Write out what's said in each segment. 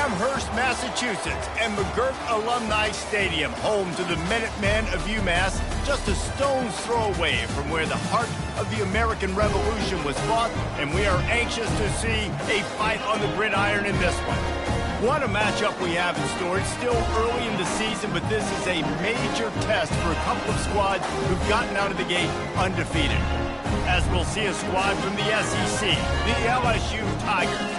Amherst, Massachusetts, and McGirt Alumni Stadium, home to the Minutemen of UMass, just a stone's throw away from where the heart of the American Revolution was fought, and we are anxious to see a fight on the gridiron in this one. What a matchup we have in store. It's still early in the season, but this is a major test for a couple of squads who've gotten out of the gate undefeated. As we'll see a squad from the SEC, the LSU Tigers,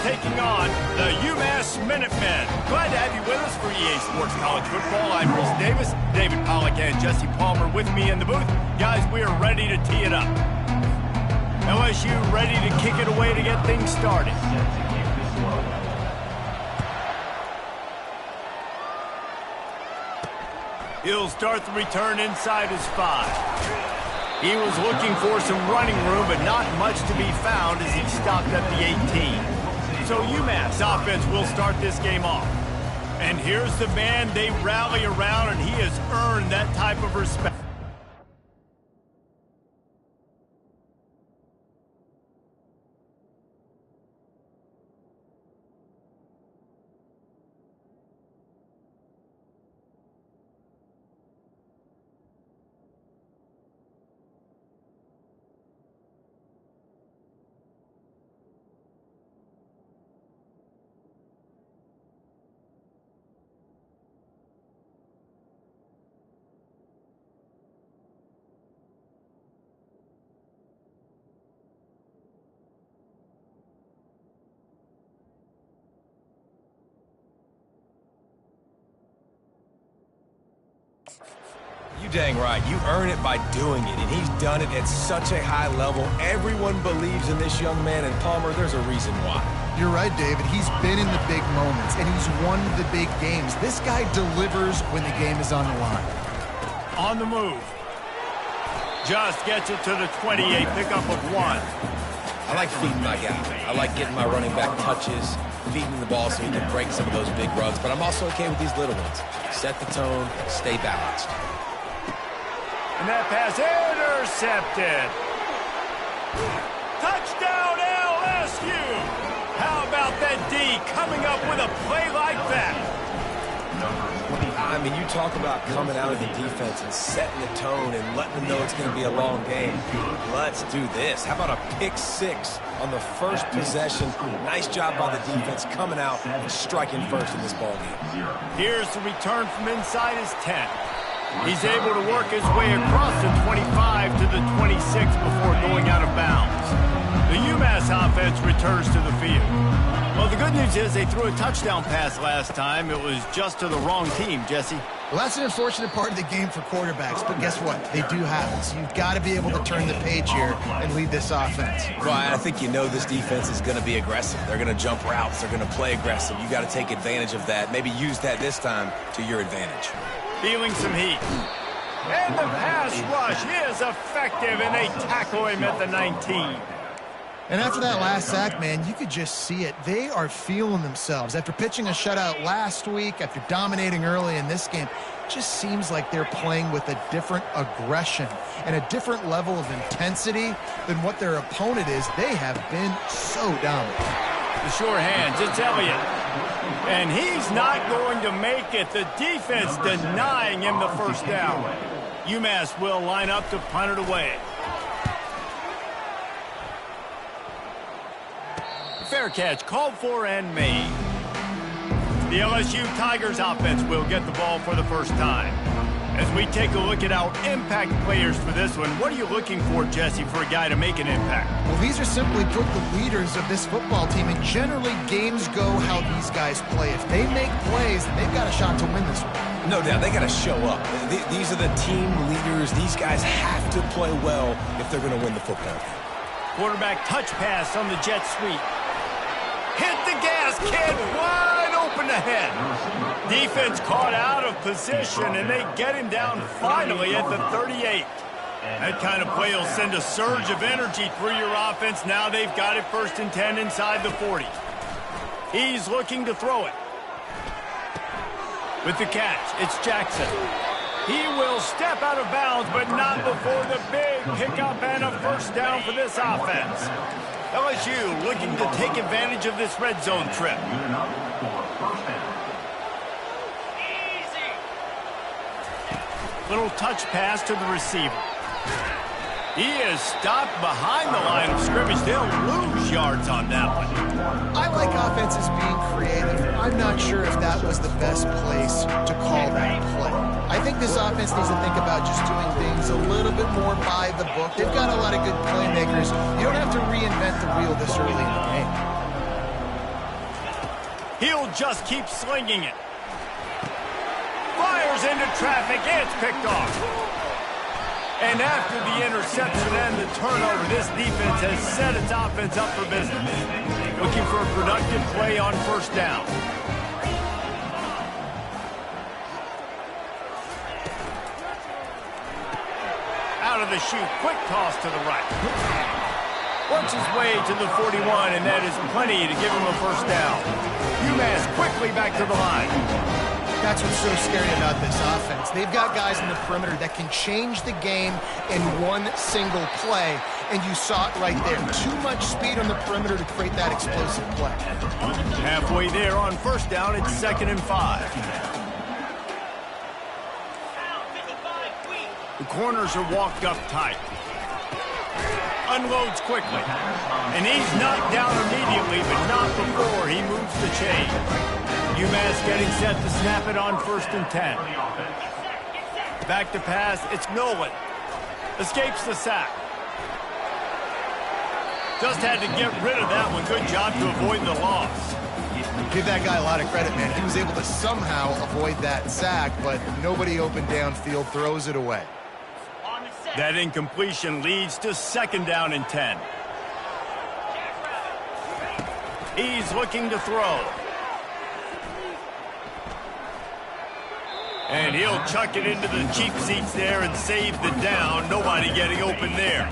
taking on the UMass Minutemen. Glad to have you with us for EA Sports College Football. I'm Reese Davis, David Pollack and Jesse Palmer with me in the booth. Guys, we are ready to tee it up. LSU ready to kick it away to get things started. He'll start the return inside his 5. He was looking for some running room, but not much to be found as he stopped at the 18. So UMass offense will start this game off. And here's the man they rally around, and he has earned that type of respect. You dang right. You earn it by doing it, and he's done it at such a high level. Everyone believes in this young man, and Palmer, there's a reason why. You're right, David. He's been in the big moments, and he's won the big games. This guy delivers when the game is on the line. On the move. Just gets it to the 28, pickup of 1. I like feeding my guy. I like getting my running back touches, feeding the ball so he can break some of those big runs, but I'm also okay with these little ones. Set the tone, stay balanced. And that pass intercepted. Touchdown LSU! How about that D coming up with a play like that? I mean, you talk about coming out of the defense and setting the tone and letting them know it's going to be a long game. Let's do this. How about a pick 6 on the first possession? Nice job by the defense coming out and striking first in this ballgame. Here's the return from inside his 10. He's able to work his way across the 25 to the 26 before going out of bounds. The UMass offense returns to the field. Well, the good news is they threw a touchdown pass last time. It was just to the wrong team, Jesse. Well, that's an unfortunate part of the game for quarterbacks, but guess what? They do happen. So you've got to be able to turn the page here and lead this offense. Well, I think you know this defense is going to be aggressive. They're going to jump routes. They're going to play aggressive. You got to take advantage of that. Maybe use that this time to your advantage. Feeling some heat. And the pass rush is effective, and they tackle him at the 19. And after that last sack, man, you could just see it. They are feeling themselves. After pitching a shutout last week, after dominating early in this game, it just seems like they're playing with a different aggression and a different level of intensity than what their opponent is. They have been so dominant. The sure hands, it's Elliott. And he's not going to make it. The defense denying him the first down. UMass will line up to punt it away. Fair catch, called for and made. The LSU Tigers offense will get the ball for the first time. As we take a look at our impact players for this one, what are you looking for, Jesse, for a guy to make an impact? Well, these are simply put the leaders of this football team, and generally games go how these guys play. If they make plays, they've got a shot to win this one. No doubt, they got to show up. These are the team leaders. These guys have to play well if they're going to win the football game. Quarterback touch pass on the jet sweep. Hit the gas, kid, wide open ahead. Defense caught out of position, and they get him down finally at the 38. That kind of play will send a surge of energy through your offense. Now they've got it 1st and 10 inside the 40. He's looking to throw it. With the catch, it's Jackson. He will step out of bounds, but not before the big pickup and a first down for this offense. LSU looking to take advantage of this red zone trip. Little touch pass to the receiver. He is stopped behind the line of scrimmage. They'll lose yards on that one. I like offenses being creative. I'm not sure if that was the best place to call that play. I think this offense needs to think about just doing things a little bit more by the book. They've got a lot of good playmakers. You don't have to reinvent the wheel this early in the game. He'll just keep slinging it. Fires into traffic. It's picked off. And after the interception and the turnover, this defense has set its offense up for business. Looking for a productive play on first down. Out of the chute, quick toss to the right. Works his way to the 41, and that is plenty to give him a first down. UMass quickly back to the line. That's what's so scary about this offense. They've got guys in the perimeter that can change the game in one single play, and you saw it right there. Too much speed on the perimeter to create that explosive play. Halfway there on first down, it's 2nd and 5. The corners are walked up tight. Unloads quickly. And he's knocked down immediately, but not before he moves the chain. UMass getting set to snap it on 1st and 10. Back to pass, it's Nolan. Escapes the sack. Just had to get rid of that one. Good job to avoid the loss. Give that guy a lot of credit, man. He was able to somehow avoid that sack, but nobody open downfield, throws it away. That incompletion leads to 2nd down and 10. He's looking to throw. And he'll chuck it into the cheap seats there and save the down. Nobody getting open there.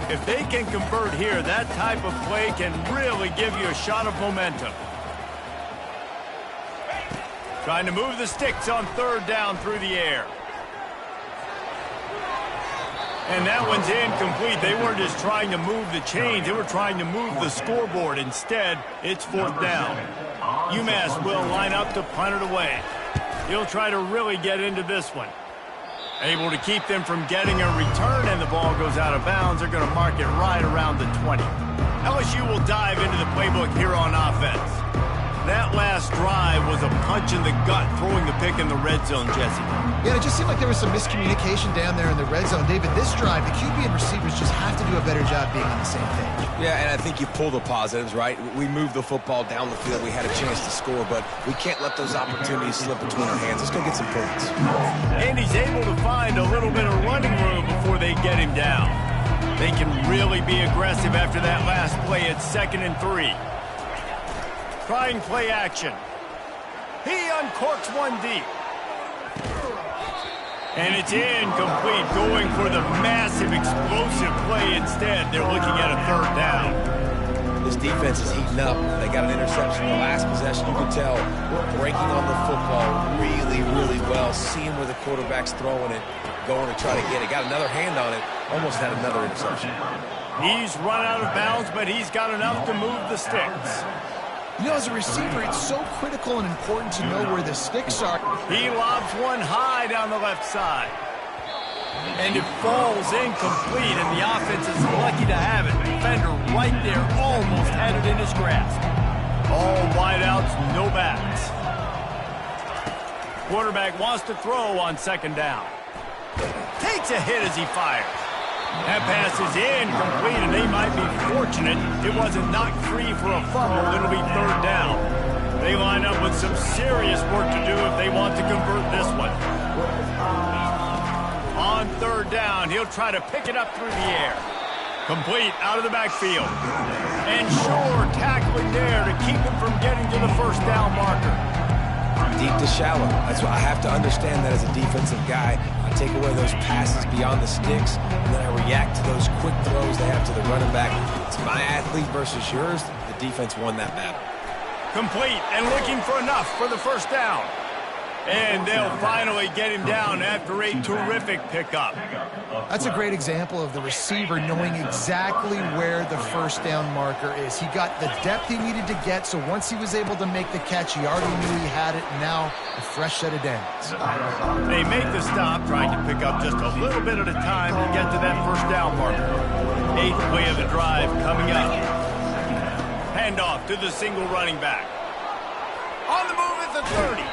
If they can convert here, that type of play can really give you a shot of momentum. Trying to move the sticks on 3rd down through the air. And that one's incomplete. They weren't just trying to move the chains. They were trying to move the scoreboard. Instead, it's 4th down. UMass will line up to punt it away. He'll try to really get into this one. Able to keep them from getting a return, and the ball goes out of bounds. They're going to mark it right around the 20. LSU will dive into the playbook here on offense. That last drive was a punch in the gut, throwing the pick in the red zone, Jesse. Yeah, it just seemed like there was some miscommunication down there in the red zone. David, this drive, the QB and receivers just have to do a better job being on the same page. Yeah, and I think you pull the positives, right? We moved the football down the field. We had a chance to score, but we can't let those opportunities slip between our hands. Let's go get some points. And he's able to find a little bit of running room before they get him down. They can really be aggressive after that last play at 2nd and 3. Trying play action. He uncorks one deep. And it's incomplete, going for the massive explosive play instead. They're looking at a 3rd down. This defense is heating up. They got an interception in the last possession. You can tell breaking on the football really, really well. Seeing where the quarterback's throwing it, going to try to get it. Got another hand on it. Almost had another interception. He's run out of bounds, but he's got enough to move the sticks. You know, as a receiver, it's so critical and important to know where the sticks are. He lobs one high down the left side. And it falls incomplete, and the offense is lucky to have it. Defender right there almost had it in his grasp. All wideouts, no backs. Quarterback wants to throw on 2nd down. Takes a hit as he fires. That pass is incomplete, and they might be fortunate it wasn't knocked free for a fumble. It'll be 3rd down. They line up with some serious work to do if they want to convert this one. On 3rd down, he'll try to pick it up through the air. Complete out of the backfield. And sure, tackling there to keep him from getting to the 1st down marker. Deep to shallow. That's why I have to understand that as a defensive guy. I take away those passes beyond the sticks, and then I react to those quick throws they have to the running back. It's my athlete versus yours. The defense won that battle. Complete and looking for enough for the 1st down. And they'll finally get him down after a terrific pickup. That's a great example of the receiver knowing exactly where the first down marker is. He got the depth he needed to get, so once he was able to make the catch, he already knew he had it, and now a fresh set of downs. They make the stop, trying to pick up just a little bit at a time to get to that first down marker. 8th play of the drive coming up. Handoff to the single running back. On the move at the 30.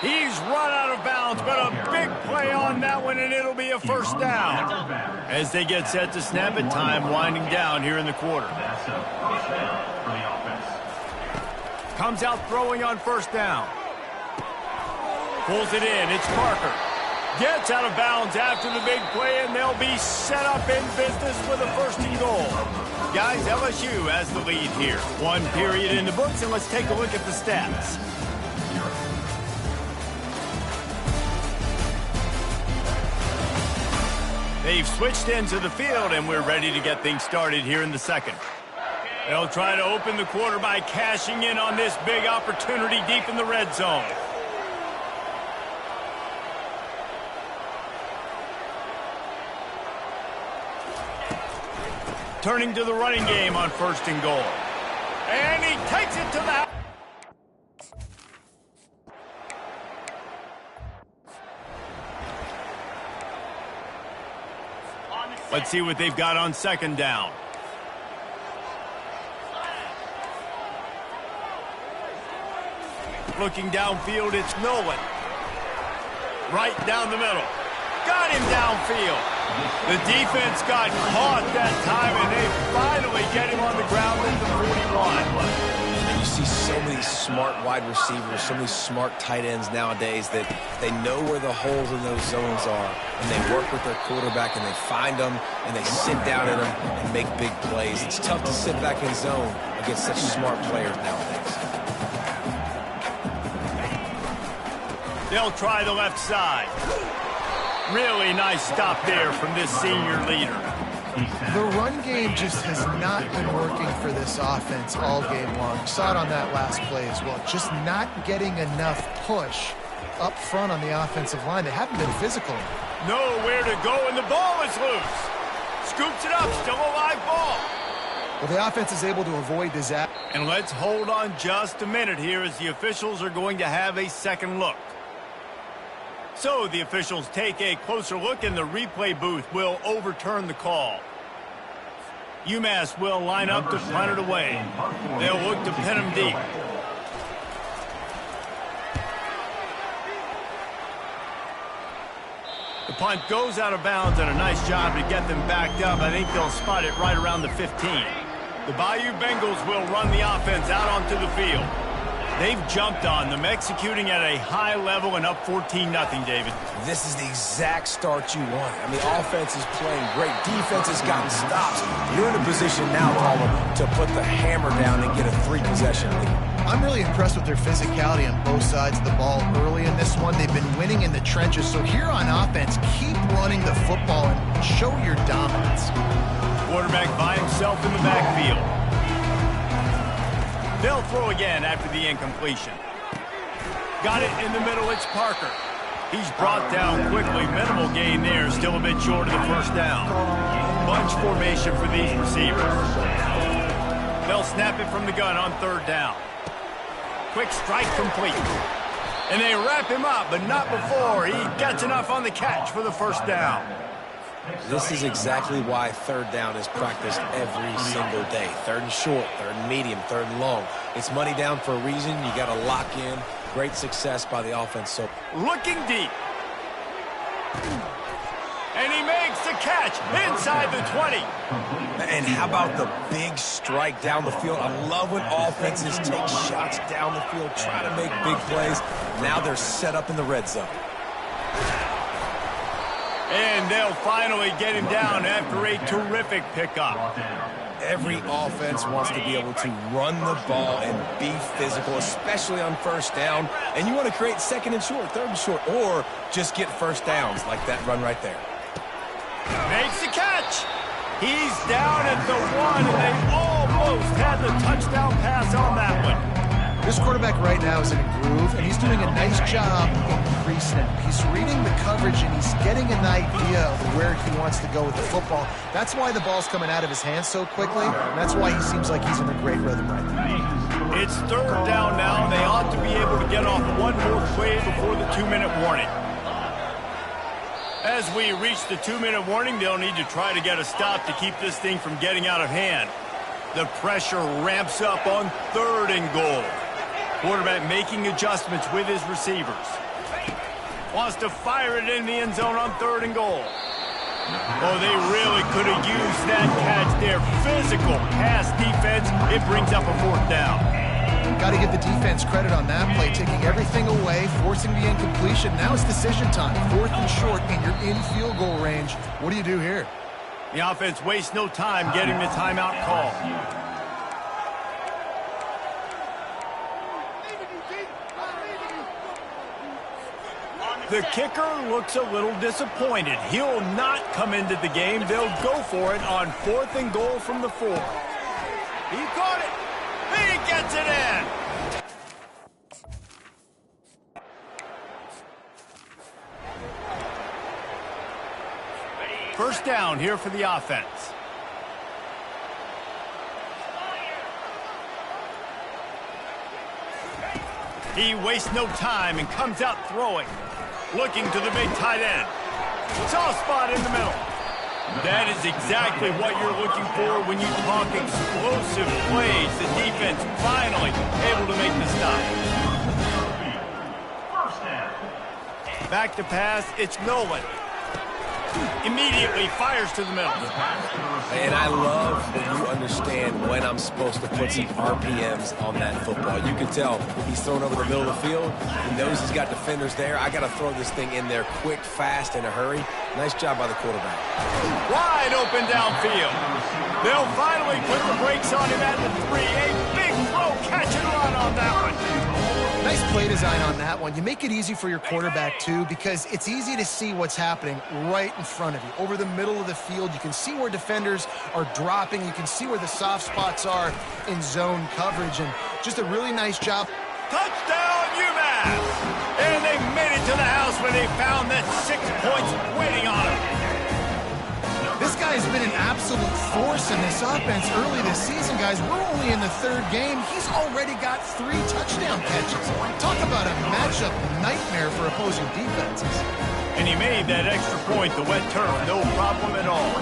He's run out of bounds, but a big play on that one, and it'll be a first down. As they get set to snap it, time winding down here in the quarter. Comes out throwing on first down. Pulls it in. It's Parker. Gets out of bounds after the big play, and they'll be set up in business with a first and goal. Guys, LSU has the lead here. 1 period in the books, and let's take a look at the stats. They've switched into the field, and we're ready to get things started here in the second. They'll try to open the quarter by cashing in on this big opportunity deep in the red zone. Turning to the running game on first and goal. And he takes it to the house. Let's see what they've got on second down. Looking downfield, it's Nolan. Right down the middle. Got him downfield. The defense got caught that time, and they finally get him on the ground at the 41. You see so many smart wide receivers, so many smart tight ends nowadays that they know where the holes in those zones are, and they work with their quarterback, and they find them, and they sit down in them and make big plays. It's tough to sit back in zone against such smart players nowadays. They'll try the left side. Really nice stop there from this senior leader. The run game just has not been working for this offense all game long. You saw it on that last play as well. Just not getting enough push up front on the offensive line. They haven't been physical. Nowhere to go, and the ball is loose. Scoops it up, still a live ball. Well, the offense is able to avoid disaster. And let's hold on just a minute here as the officials are going to have a second look. So the officials take a closer look, and the replay booth will overturn the call. UMass will line up to punt it away. They'll look to pin him deep. The punt goes out of bounds, and a nice job to get them backed up. I think they'll spot it right around the 15. The Bayou Bengals will run the offense out onto the field. They've jumped on them, executing at a high level and up 14-0, David. This is the exact start you want. I mean, offense is playing great. Defense has gotten stops. You're in a position now, Palmer, to put the hammer down and get a 3-possession lead. I'm really impressed with their physicality on both sides of the ball early in this one. They've been winning in the trenches. So here on offense, keep running the football and show your dominance. Quarterback by himself in the backfield. They'll throw again after the incompletion. Got it in the middle, it's Parker. He's brought down quickly. Minimal gain there, still a bit short of the first down. Bunch formation for these receivers. They'll snap it from the gun on third down. Quick strike complete. And they wrap him up, but not before he gets enough on the catch for the first down. This is exactly why third down is practiced every single day. Third and short, third and medium, third and long. It's money down for a reason. You got to lock in. Great success by the offense. So looking deep. And he makes the catch inside the 20. And how about the big strike down the field? I love when offenses take shots down the field, try to make big plays. Now they're set up in the red zone. And they'll finally get him down after a terrific pickup. Every offense wants to be able to run the ball and be physical, especially on first down. And you want to create second and short, third and short, or just get first downs like that run right there. Makes the catch. He's down at the 1, and they almost had the touchdown pass on that one. This quarterback right now is in a groove, and he's doing a nice job increasing it. He's reading the coverage, and he's getting an idea of where he wants to go with the football. That's why the ball's coming out of his hands so quickly, and that's why he seems like he's in a great rhythm right now. It's third down now, and they ought to be able to get off one more play before the 2-minute warning. As we reach the 2-minute warning, they'll need to try to get a stop to keep this thing from getting out of hand. The pressure ramps up on 3rd and goal. Quarterback making adjustments with his receivers. Wants to fire it in the end zone on 3rd and goal. Oh, they really could have used that catch there. Physical pass defense. It brings up a 4th down. Got to give the defense credit on that play, taking everything away, forcing the incompletion. Now it's decision time. 4th and short, and you're in field goal range. What do you do here? The offense wastes no time getting the timeout call. The kicker looks a little disappointed. He'll not come into the game. They'll go for it on 4th and goal from the 4. He caught it. He gets it in. First down here for the offense. He wastes no time and comes out throwing. Looking to the big tight end. Soft spot in the middle. That is exactly what you're looking for when you talk explosive plays. The defense finally able to make the stop. Back to pass, it's Nolan. Immediately fires to the middle. And I love when you understand when I'm supposed to put some RPMs on that football. You can tell he's thrown over the middle of the field. He knows he's got defenders there. I got to throw this thing in there quick, fast, in a hurry. Nice job by the quarterback. Wide open downfield. They'll finally put the brakes on him at the 3. A big throw, catch and run on that one. Nice play design on that one. You make it easy for your quarterback, too, because it's easy to see what's happening right in front of you. Over the middle of the field, you can see where defenders are dropping. You can see where the soft spots are in zone coverage. And just a really nice job. Touchdown, UMass! And they made it to the house when they found that 6 points waiting on them. This guy's been an absolute force in this offense early this season, guys. We're only in the 3rd game. He's already got 3 touchdown catches. Talk about a matchup nightmare for opposing defenses. And he made that extra point, the wet turf, no problem at all.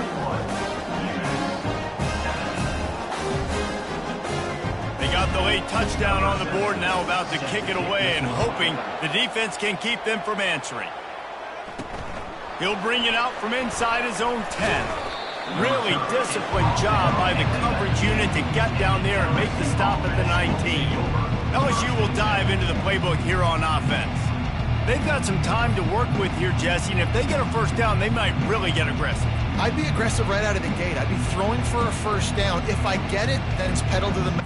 They got the late touchdown on the board, now about to kick it away and hoping the defense can keep them from answering. He'll bring it out from inside his own 10. Really disciplined job by the coverage unit to get down there and make the stop at the 19. LSU will dive into the playbook here on offense. They've got some time to work with here, Jesse, and if they get a first down, they might really get aggressive. I'd be aggressive right out of the gate. I'd be throwing for a first down. If I get it, then it's pedal to the metal.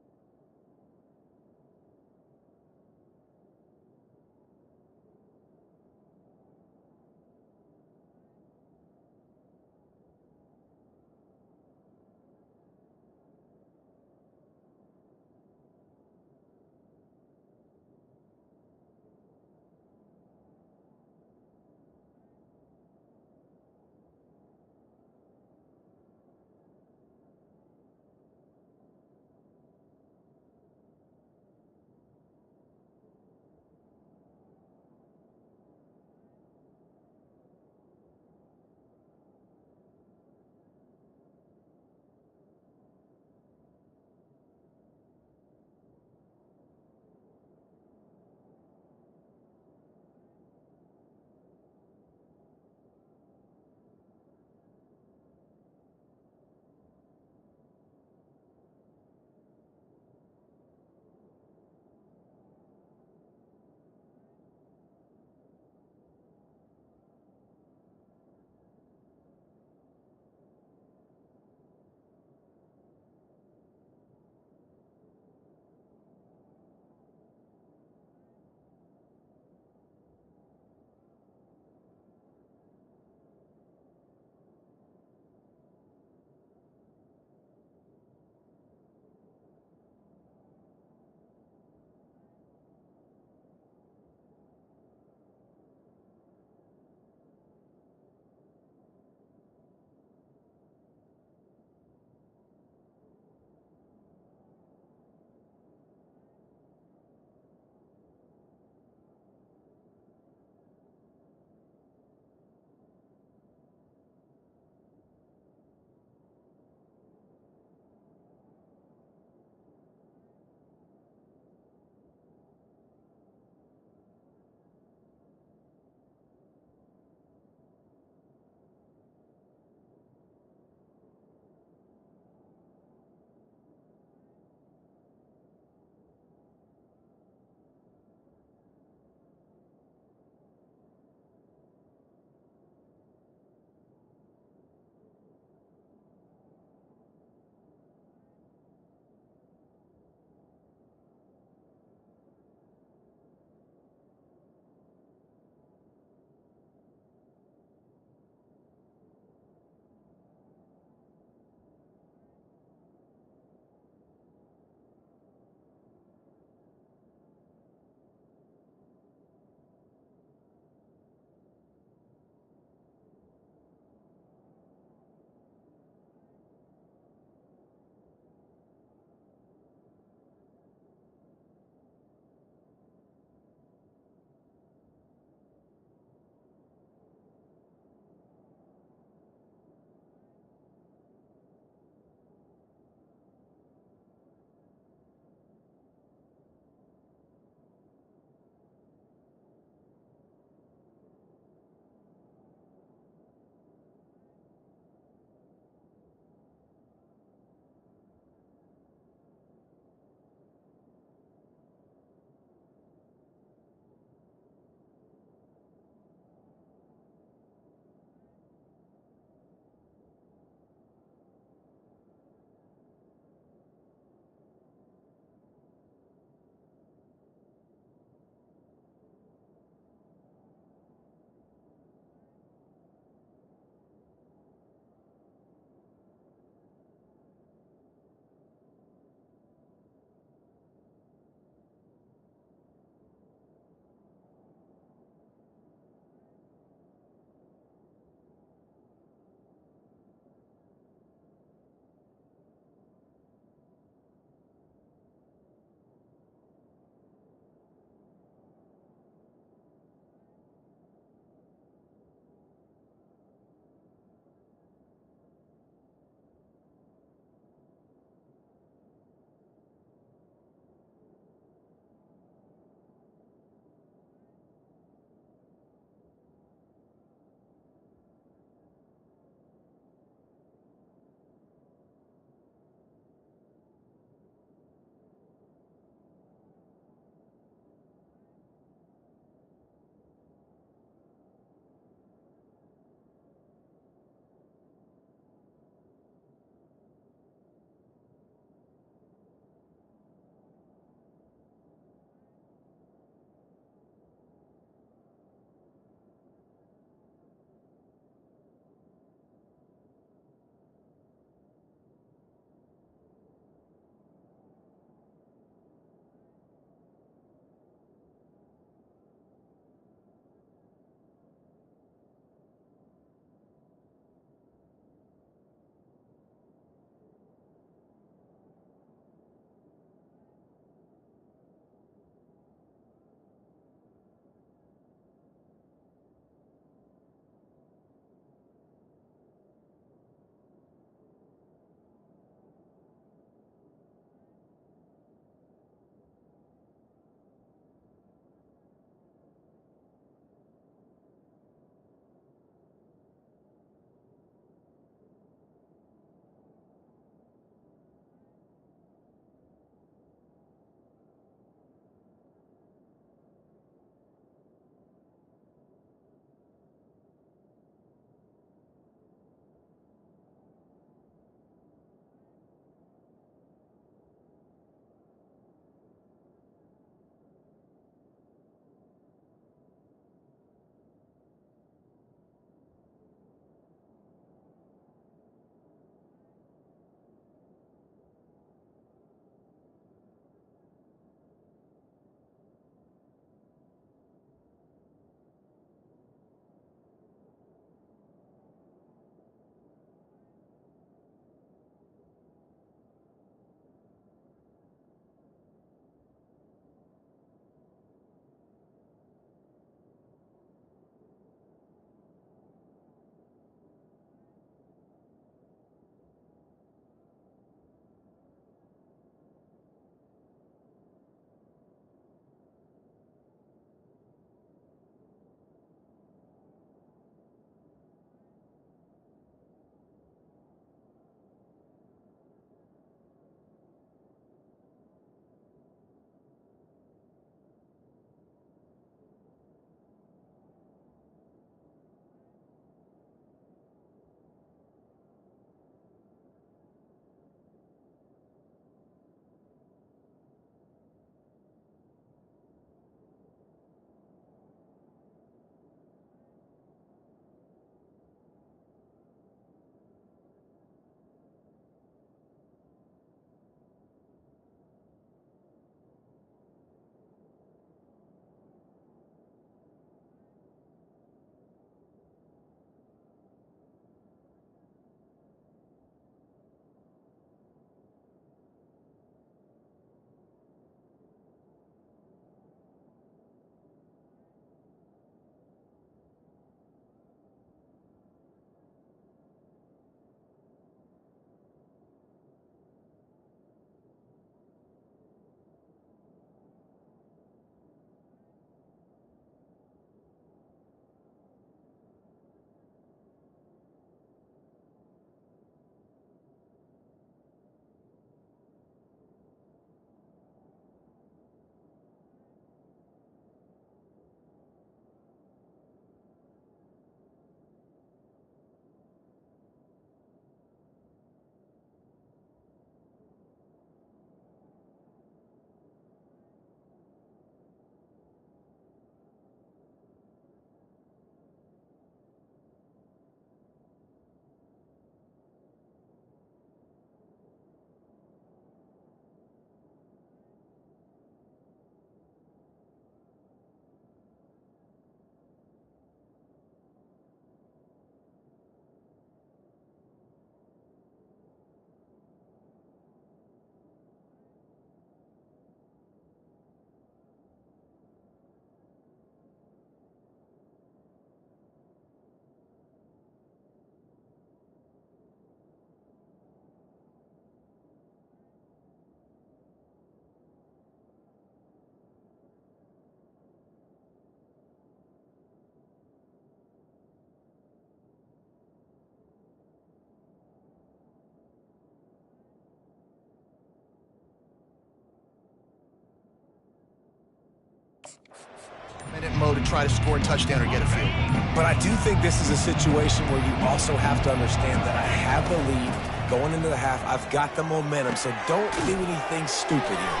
mode and try to score a touchdown or get a field goal. But I do think this is a situation where you also have to understand that I have the lead going into the half. I've got the momentum, so don't do anything stupid here.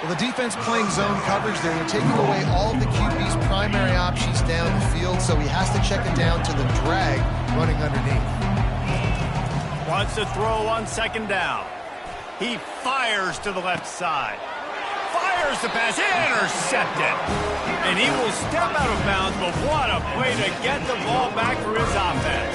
Well, the defense playing zone coverage there. They're taking away all of the QB's primary options down the field, so he has to check it down to the drag running underneath. Wants to throw on second down. He fires to the left side. Fires the pass, intercepted. And he will step out of bounds, but what a play to get the ball back for his offense.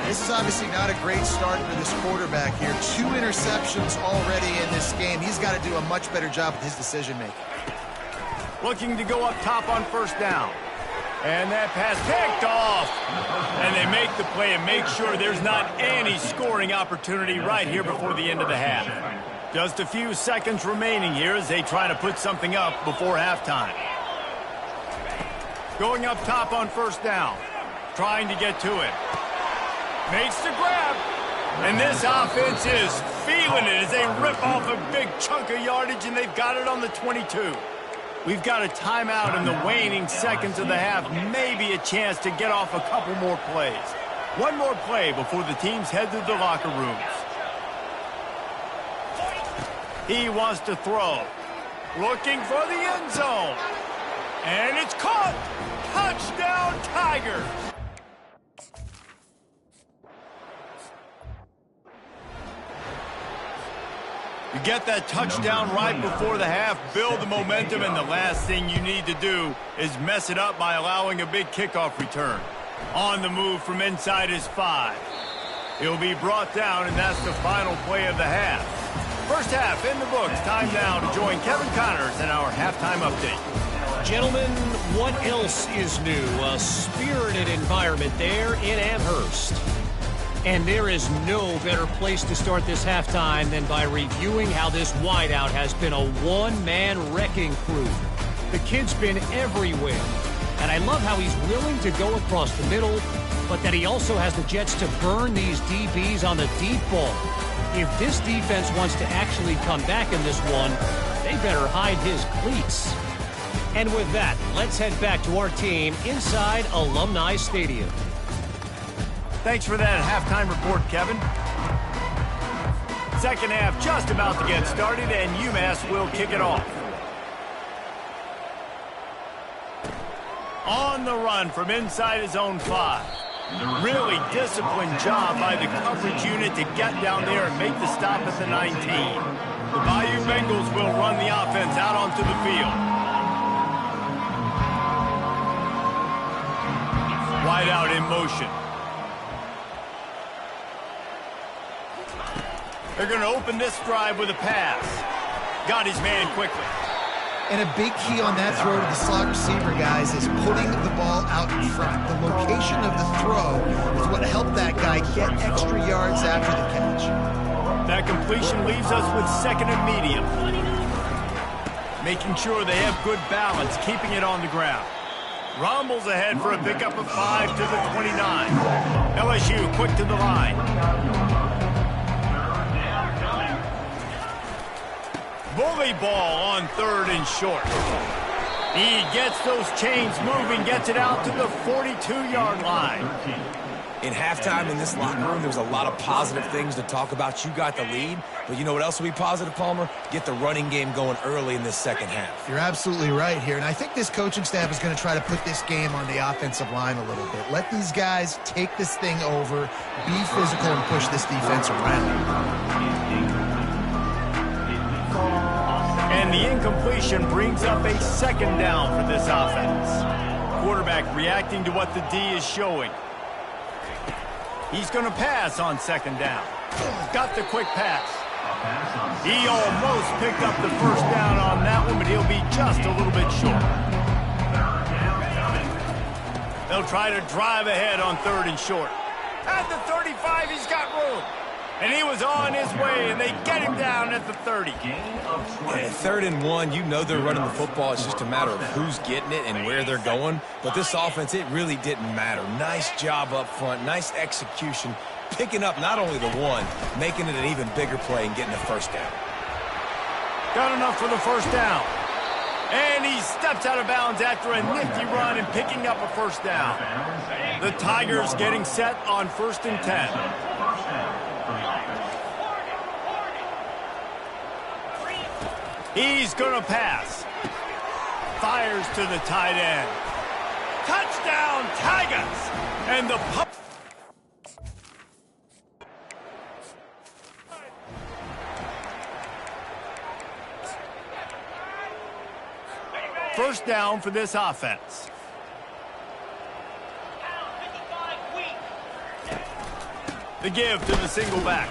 This is obviously not a great start for this quarterback here. 2 interceptions already in this game. He's got to do a much better job with his decision-making. Looking to go up top on first down. And that pass picked off. And they make the play and make sure there's not any scoring opportunity right here before the end of the half. Just a few seconds remaining here as they try to put something up before halftime. Going up top on first down. Trying to get to it. Makes the grab. And this offense is feeling it as they rip off a big chunk of yardage, and they've got it on the 22. We've got a timeout in the waning seconds of the half. Maybe a chance to get off a couple more plays. One more play before the teams head to the locker rooms. He wants to throw. Looking for the end zone. And it's caught. Touchdown, Tigers. You get that touchdown right before the half, build the momentum, and the last thing you need to do is mess it up by allowing a big kickoff return. On the move from inside his 5. He'll be brought down, and that's the final play of the half. First half in the books. Time now to join Kevin Connors in our halftime update. Gentlemen, what else is new? A spirited environment there in Amherst. And there is no better place to start this halftime than by reviewing how this wideout has been a one-man wrecking crew. The kid's been everywhere. And I love how he's willing to go across the middle, but that he also has the jets to burn these DBs on the deep ball. If this defense wants to actually come back in this one, they better hide his cleats. And with that, let's head back to our team inside Alumni Stadium. Thanks for that halftime report, Kevin. Second half just about to get started, and UMass will kick it off. On the run from inside his own 5. Really disciplined job by the coverage unit to get down there and make the stop at the 19. The Bayou Bengals will run the offense out onto the field. Wide out in motion. They're going to open this drive with a pass. Got his man quickly. And a big key on that throw to the slot receiver, guys, is putting the ball out in front. The location of the throw is what helped that guy get extra yards after the catch. That completion leaves us with second and medium. Making sure they have good balance, keeping it on the ground. Rumbles ahead for a pickup of 5 to the 29. LSU quick to the line. Bully ball on third and short. He gets those chains moving, gets it out to the 42-yard line. In halftime in this locker room, there's a lot of positive things to talk about. You got the lead, but you know what else will be positive, Palmer? Get the running game going early in this second half. You're absolutely right here, and I think this coaching staff is going to try to put this game on the offensive line a little bit. Let these guys take this thing over, be physical, and push this defense around. And the incompletion brings up a second down for this offense. Quarterback reacting to what the D is showing. He's going to pass on second down. Got the quick pass. He almost picked up the first down on that one, but he'll be just a little bit short. They'll try to drive ahead on third and short. At the 35, he's got room. And he was on his way, and they get him down at the 30. Yeah, third and 1, you know they're running the football. It's just a matter of who's getting it and where they're going. But this offense, it really didn't matter. Nice job up front, nice execution, picking up not only the one, making it an even bigger play and getting the first down. Got enough for the first down. And he steps out of bounds after a nifty run and picking up a first down. The Tigers getting set on 1st and 10. He's going to pass. Fires to the tight end. Touchdown, Tigers! And the pup. First down for this offense. The give to the single back.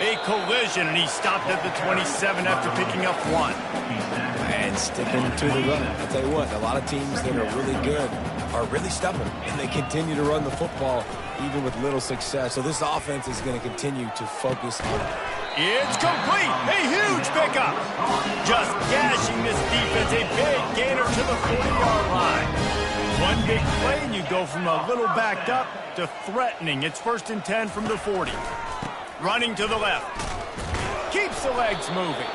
A collision, and he stopped at the 27 after picking up 1. And sticking to the run. I'll tell you what, a lot of teams that are really good are really stubborn, and they continue to run the football even with little success. So this offense is going to continue to focus on it. It's complete. A huge pickup. Just gashing this defense. A big gainer to the 40-yard line. One big play, and you go from a little backed up to threatening. It's 1st and 10 from the 40. Running to the left. Keeps the legs moving.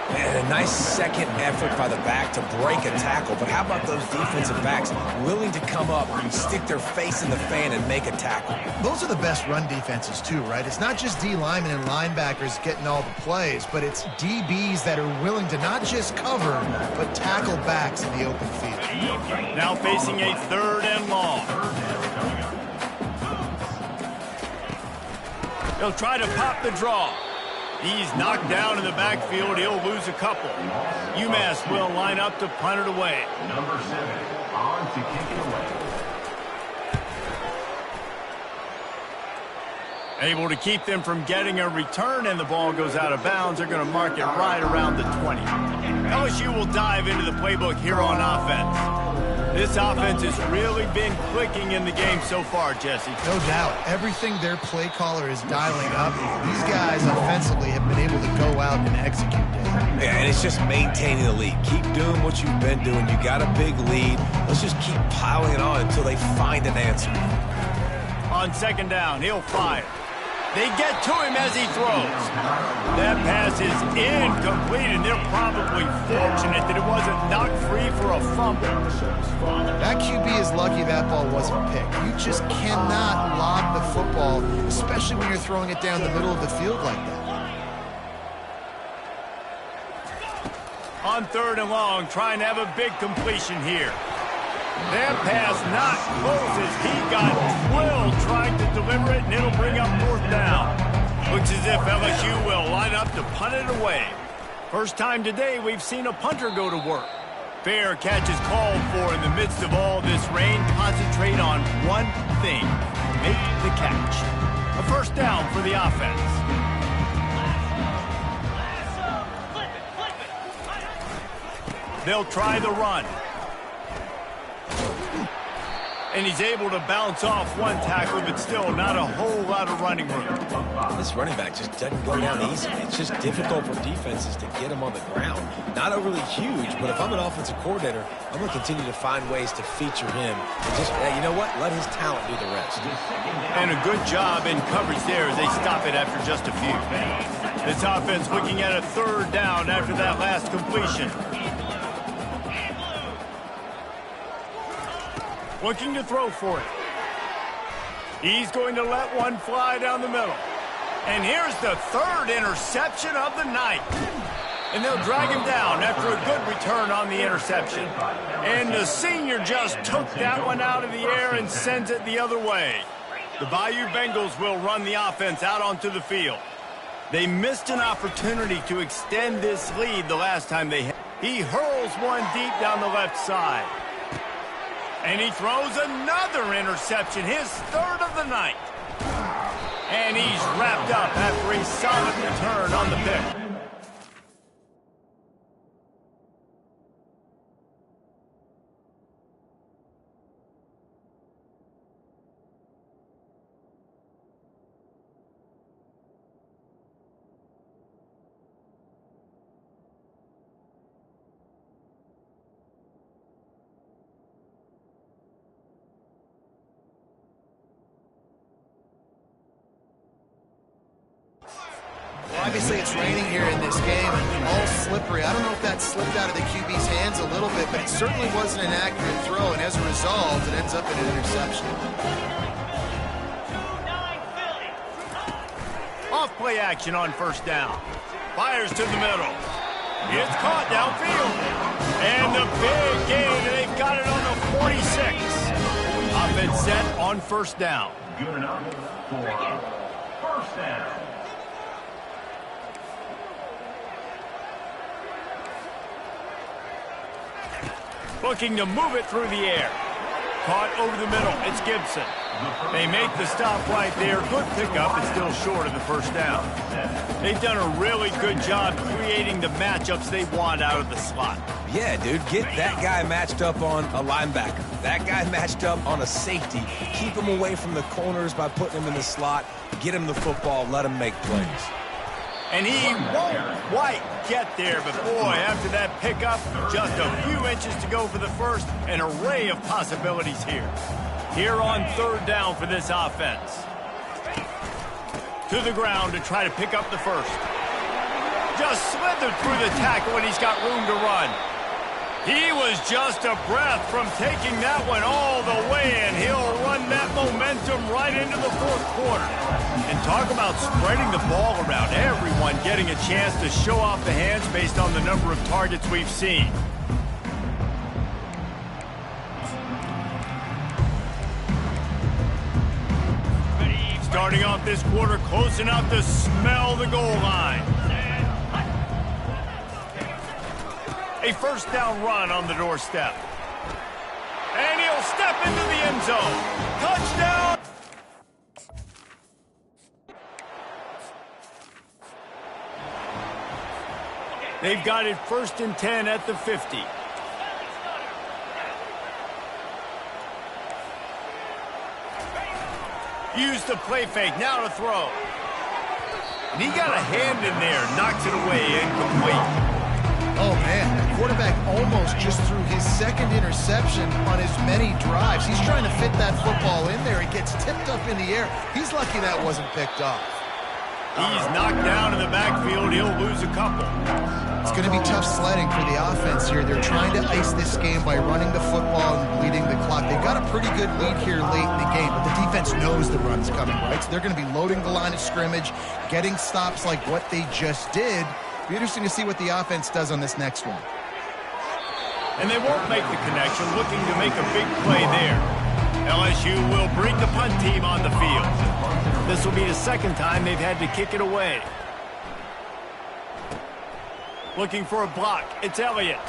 And a nice second effort by the back to break a tackle. But how about those defensive backs willing to come up, stick their face in the fan, and make a tackle? Those are the best run defenses, too, right? It's not just D linemen and linebackers getting all the plays, but it's DBs that are willing to not just cover, but tackle backs in the open field. Now facing a 3rd and long. He'll try to pop the draw. He's knocked down in the backfield. He'll lose a couple. UMass will line up to punt it away. Number 7 on to kick it away. Able to keep them from getting a return, and the ball goes out of bounds. They're going to mark it right around the 20. LSU will dive into the playbook here on offense. This offense has really been clicking in the game so far, Jesse. No doubt. Everything their play caller is dialing up, these guys offensively have been able to go out and execute it. Yeah, and it's just maintaining the lead. Keep doing what you've been doing. You got a big lead. Let's just keep piling it on until they find an answer. On 2nd down, he'll fire. They get to him as he throws. That pass is incomplete, and they're probably fortunate that it wasn't knocked free for a fumble. That QB is lucky that ball wasn't picked. You just cannot lob the football, especially when you're throwing it down the middle of the field like that. On 3rd and long, trying to have a big completion here. That pass not close as he got drilled trying to deliver it, and it'll bring up 4th down. Looks as if LSU will line up to punt it away. First time today we've seen a punter go to work. Fair catch is called for in the midst of all this rain. Concentrate on one thing. Make the catch. A first down for the offense. They'll try the run. And he's able to bounce off one tackle, but still not a whole lot of running room. This running back just doesn't go down easy. It's just difficult for defenses to get him on the ground. Not overly huge, but if I'm an offensive coordinator, I'm going to continue to find ways to feature him. And just, you know what? Let his talent do the rest. And a good job in coverage there as they stop it after just a few. This offense looking at a 3rd down after that last completion. Looking to throw for it. He's going to let one fly down the middle. And here's the 3rd interception of the night. And they'll drag him down after a good return on the interception. And the senior just took that one out of the air and sends it the other way. The Bayou Bengals will run the offense out onto the field. They missed an opportunity to extend this lead the last time they hit. He hurls one deep down the left side. And he throws another interception, his 3rd of the night. And he's wrapped up after a solid return on the pick. Obviously, it's raining here in this game, and all slippery. I don't know if that slipped out of the QB's hands a little bit, but it certainly wasn't an accurate throw, and as a result, it ends up in an interception. Off play action on first down. Fires to the middle. It's caught downfield. And the big gain, and they've got it on the 46. Offense set on first down. Good enough for first down. Looking to move it through the air. Caught over the middle. It's Gibson. They make the stop right there. Good pickup, but still short of the first down. They've done a really good job creating the matchups they want out of the slot. Yeah, dude, get that guy matched up on a linebacker. That guy matched up on a safety. Keep him away from the corners by putting him in the slot. Get him the football. Let him make plays. And he won't quite get there, but boy, after that pickup, just a few inches to go for the first. An array of possibilities here. Here on third down for this offense. To the ground to try to pick up the first. Just slithered through the tackle, and he's got room to run. He was just a breath from taking that one all the way, and he'll run that momentum right into the fourth quarter. And talk about spreading the ball around. Everyone getting a chance to show off the hands based on the number of targets we've seen. Starting off this quarter close enough to smell the goal line. A first down run on the doorstep. And he'll step into the end zone. Touchdown! They've got it 1st and 10 at the 50. Use the play fake, now to throw. And he got a hand in there, knocks it away, incomplete. Oh, man, the quarterback almost just threw his second interception on as many drives. He's trying to fit that football in there. It gets tipped up in the air. He's lucky that wasn't picked off. He's knocked down in the backfield. He'll lose a couple. It's going to be tough sledding for the offense here. They're trying to ice this game by running the football and bleeding the clock. They've got a pretty good lead here late in the game, but the defense knows the run's coming, right? So they're going to be loading the line of scrimmage, getting stops like what they just did. Be interesting to see what the offense does on this next one. And they won't make the connection, looking to make a big play there. LSU will bring the punt team on the field. This will be the second time they've had to kick it away. Looking for a block. It's Elliott.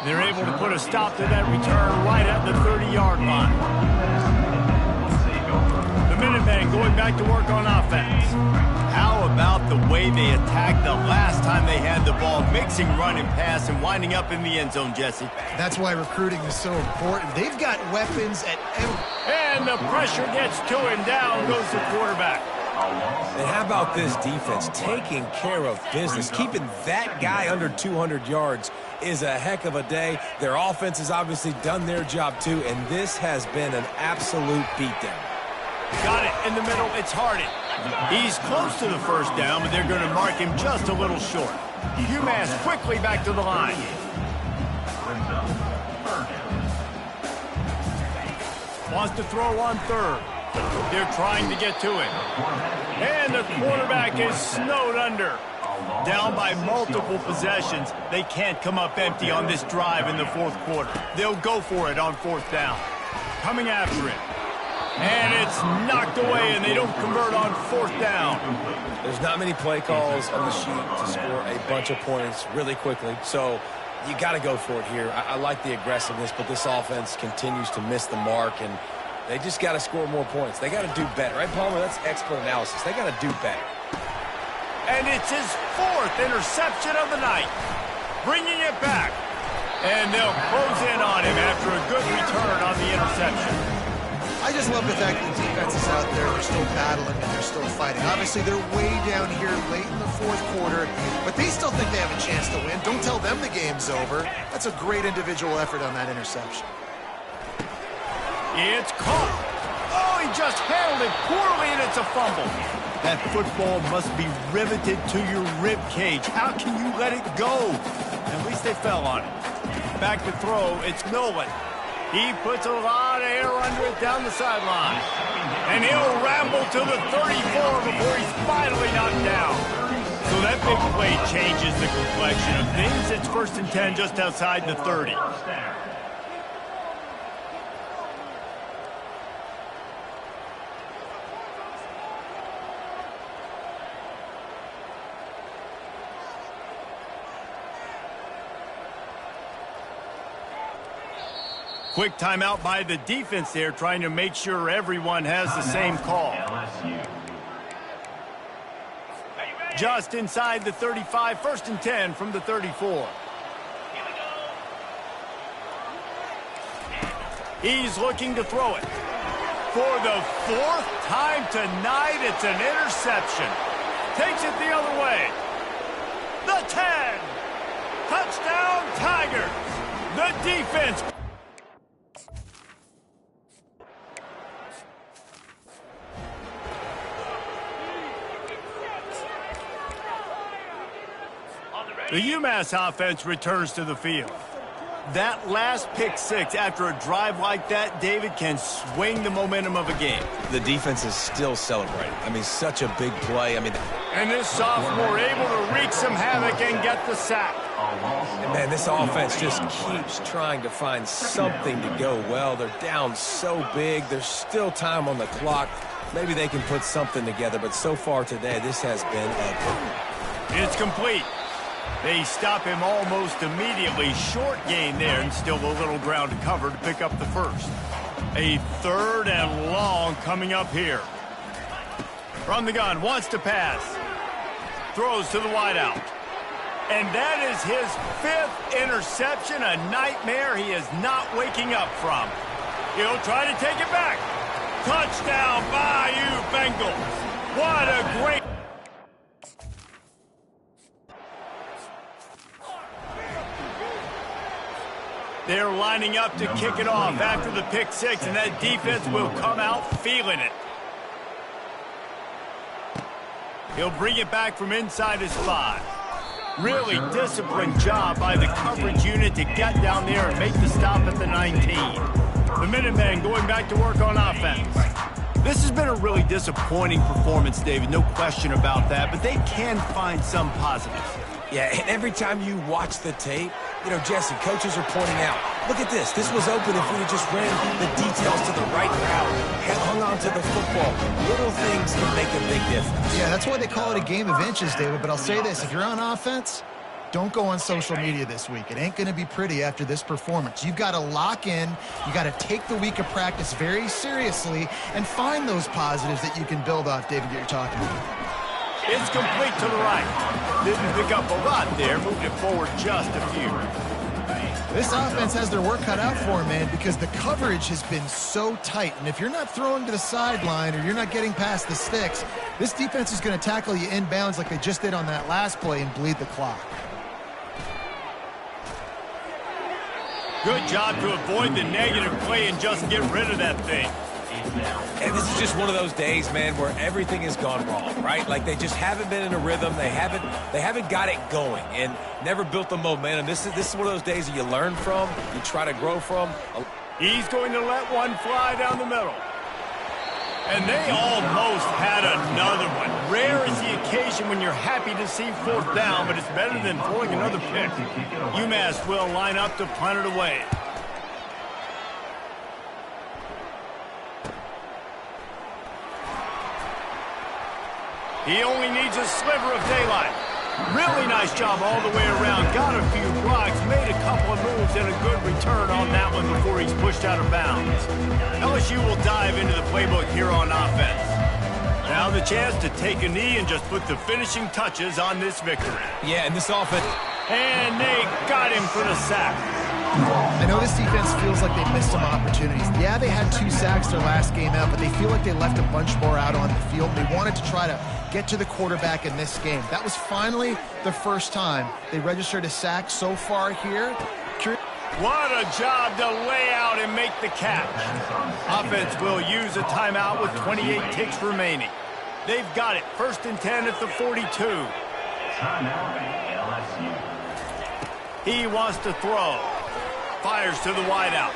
They're able to put a stop to that return right at the 30-yard line. The Minutemen going back to work on offense. How about the way they attacked the last time they had the ball, mixing run and pass and winding up in the end zone, Jesse? That's why recruiting is so important. They've got weapons at every... And the pressure gets to him. Down goes the quarterback. And how about this defense taking care of business? Keeping that guy under 200 yards is a heck of a day. Their offense has obviously done their job too, and this has been an absolute beatdown. Got it in the middle. It's Hardy. He's close to the first down, but they're going to mark him just a little short. UMass quickly back to the line. Wants to throw on third. They're trying to get to him. And the quarterback is snowed under. Down by multiple possessions. They can't come up empty on this drive in the fourth quarter. They'll go for it on fourth down. Coming after it. And it's knocked away, and they don't convert on fourth down. There's not many play calls on the sheet to score a bunch of points really quickly, so you got to go for it here. I like the aggressiveness, but this offense continues to miss the mark, and they just got to score more points. They got to do better, right, Palmer? That's expert analysis. They got to do better. And it's his fourth interception of the night. Bringing it back. And they'll close in on him after a good return on the interception. I just love the fact that the defense is out there. They're still battling and they're still fighting. Obviously, they're way down here late in the fourth quarter, but they still think they have a chance to win. Don't tell them the game's over. That's a great individual effort on that interception. It's caught. Oh, he just handled it poorly, and it's a fumble. That football must be riveted to your rib cage. How can you let it go? At least they fell on it. Back to throw, it's Nolan. He puts a lot of air under it down the sideline. And he'll ramble to the 34 before he's finally knocked down. So that big play changes the complexion of things. It's 1st and 10 just outside the 30. Quick timeout by the defense there, trying to make sure everyone has the same call. Just inside the 35, 1st and 10 from the 34. He's looking to throw it. For the 4th time tonight, it's an interception. Takes it the other way. The 10. Touchdown, Tigers. The defense. The UMass offense returns to the field. That last pick six after a drive like that, David, can swing the momentum of a game. The defense is still celebrating. I mean, such a big play. I mean, and this sophomore able to wreak some havoc and get the sack. And man, this offense just keeps trying to find something to go well. They're down so big. There's still time on the clock. Maybe they can put something together, but so far today, this has been ugly. It's complete. They stop him almost immediately. Short gain there, and still a little ground to cover to pick up the first. A 3rd and long coming up here. From the gun, wants to pass. Throws to the wideout. And that is his 5th interception, a nightmare he is not waking up from. He'll try to take it back. Touchdown, Bayou Bengals. What a great... They're lining up to kick it off after the pick six, and that defense will come out feeling it. He'll bring it back from inside his 5. Really disciplined job by the coverage unit to get down there and make the stop at the 19. The Minutemen going back to work on offense. This has been a really disappointing performance, David, no question about that, but they can find some positives. Yeah, and every time you watch the tape, you know, Jesse, coaches are pointing out, look at this. This was open if we'd have just ran the details to the right route, hung on to the football. Little things can make a big difference. Yeah, that's why they call it a game of inches, David. But I'll say this, if you're on offense, don't go on social media this week. It ain't going to be pretty after this performance. You've got to lock in. You got to take the week of practice very seriously and find those positives that you can build off, David, that you're talking about. It's complete to the right. Didn't pick up a lot there, moving it forward just a few. This offense has their work cut out for them, man, because the coverage has been so tight. And if you're not throwing to the sideline or you're not getting past the sticks, this defense is going to tackle you inbounds like they just did on that last play and bleed the clock. Good job to avoid the negative play and just get rid of that thing. And this is just one of those days, man, where everything has gone wrong, right? Like they just haven't been in a rhythm. They haven't got it going and never built the momentum. This is one of those days that you learn from, you try to grow from. He's going to let one fly down the middle. And they almost had another one. Rare is the occasion when you're happy to see 4th down, but it's better than throwing another pick. UMass will line up to punt it away. He only needs a sliver of daylight. Really nice job all the way around. Got a few blocks, made a couple of moves, and a good return on that one before he's pushed out of bounds. LSU will dive into the playbook here on offense. Now the chance to take a knee and just put the finishing touches on this victory. Yeah, and this offense. And they got him for the sack. I know this defense feels like they missed some opportunities. Yeah, they had 2 sacks their last game out, but they feel like they left a bunch more out on the field. They wanted to try to get to the quarterback in this game. That was finally the first time they registered a sack so far here. What a job to lay out and make the catch. Offense will use a timeout with 28 ticks remaining. They've got it. 1st and 10 at the 42. Timeout, LSU. He wants to throw. Fires to the wideout.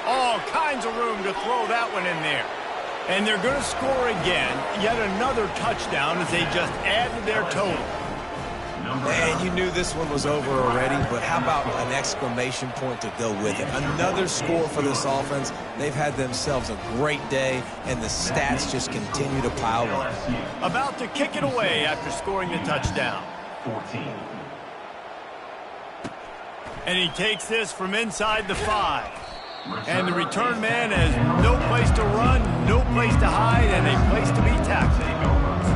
All kinds of room to throw that one in there. And they're going to score again. Yet another touchdown as they just add to their total. Man, you knew this one was over already, but how about an exclamation point to go with it? Another score for this offense. They've had themselves a great day, and the stats just continue to pile up. About to kick it away after scoring the touchdown. 14. And he takes this from inside the 5. And the return man has no place to run, no place to hide, and a place to be tackled.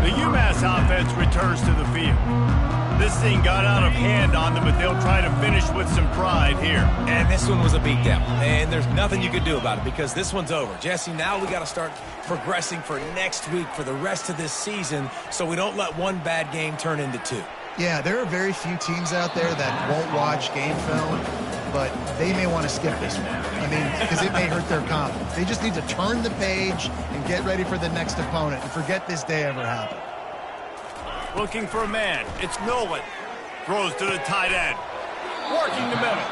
The UMass offense returns to the field. This thing got out of hand on them, but they'll try to finish with some pride here. And this one was a beatdown. And there's nothing you can do about it because this one's over. Jesse, now we got to start progressing for next week for the rest of this season so we don't let one bad game turn into 2. Yeah, there are very few teams out there that won't watch game film, but they may want to skip this one. I mean, because it may hurt their confidence. They just need to turn the page and get ready for the next opponent and forget this day ever happened. Looking for a man. It's Nolan. Throws to the tight end. Working the middle.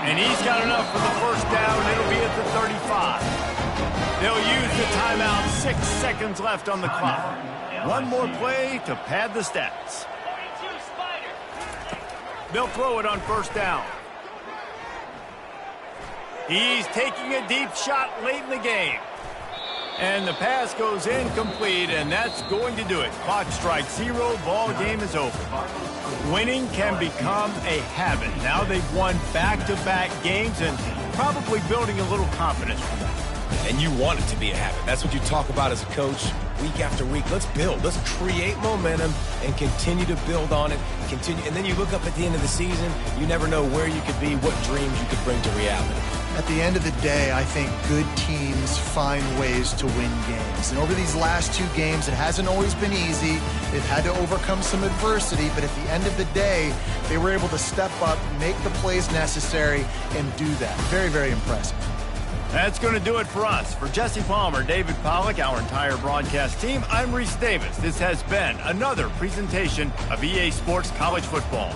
And he's got enough for the 1st down. It'll be at the 35. They'll use the timeout. 6 seconds left on the clock. One more play to pad the stats. They'll throw it on 1st down. He's taking a deep shot late in the game. And the pass goes incomplete, and that's going to do it. Clock strikes 0, ball game is over. Winning can become a habit. Now they've won back-to-back games and probably building a little confidence from that. And you want it to be a habit. That's what you talk about as a coach week after week. Let's build. Let's create momentum and continue to build on it. And then you look up at the end of the season, you never know where you could be, what dreams you could bring to reality. At the end of the day, I think good teams find ways to win games. And over these last 2 games, it hasn't always been easy. They've had to overcome some adversity, but at the end of the day, they were able to step up, make the plays necessary, and do that. Very, very impressive. That's going to do it for us. For Jesse Palmer, David Pollack, our entire broadcast team, I'm Reese Davis. This has been another presentation of EA Sports College Football.